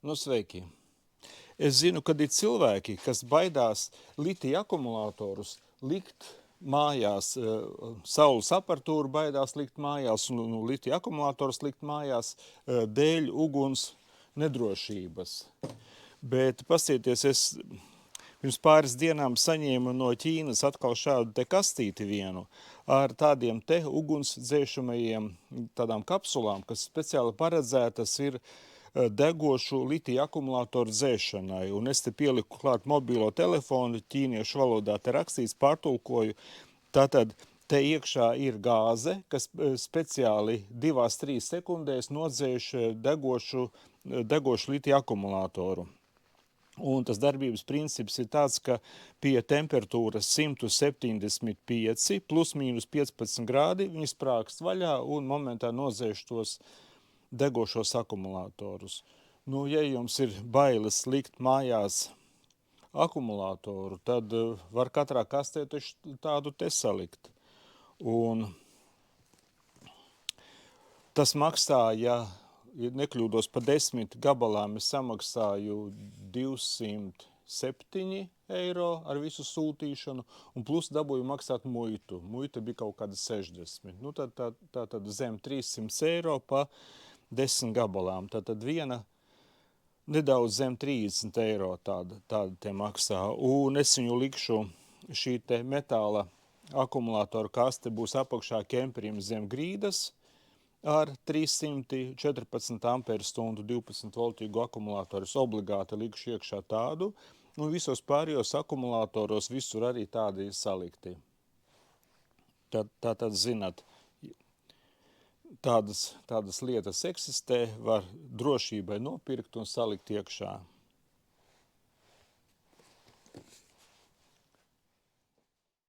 Nu, sveiki! Es zinu, ka ir cilvēki, kas baidās litija akumulatorus likt mājās, saules aparatūru baidās likt mājās un litija akumulatorus likt mājās dēļ uguns nedrošības. Bet pasieties, es pirms pāris dienām saņēmu no Ķīnas atkal šādu te kastīti vienu ar tādiem te ugunsdzēšamajiem tādām kapsulām, kas speciāli paredzētas ir degošu litija akumulātoru dzēšanai. Un es te pieliku klāt mobilo telefonu, ķīniešu valodā te rakstīts, pārtulkoju. Tātad te iekšā ir gāze, kas speciāli 2-3 sekundēs nodzēš degošu litija akumulātoru. Un tas darbības princips ir tāds, ka pie temperatūras 175 plus mīnus 15 grādi viņi sprākst vaļā un momentā nodzēš tos degošos akumulātorus. Nu, ja jums ir bailes likt mājās akumulātoru, tad var katrā kastē tādu te salikt. Un tas maksā, ja nekļūdos pa 10 gabalām, es samaksāju 207 eiro ar visu sūtīšanu, un plus dabūju maksāt muitu. Muita bija kaut kāda 60. Nu, tad zem 300 eiro pa 10 gabalām. Tātad viena nedaudz zem 30 eiro tāda te maksā. Un es viņu likšu, šī te metāla akumulātora kaste būs apakšā kemperim zem grīdas ar 314 amperu stundu 12 voltīgu akumulātoru. Es obligāti likšu iekšā tādu, un visos pārējos akumulātoros visur arī tādi salikti. Tātad zināt, tādas lietas eksistē, var drošībai nopirkt un salikt iekšā.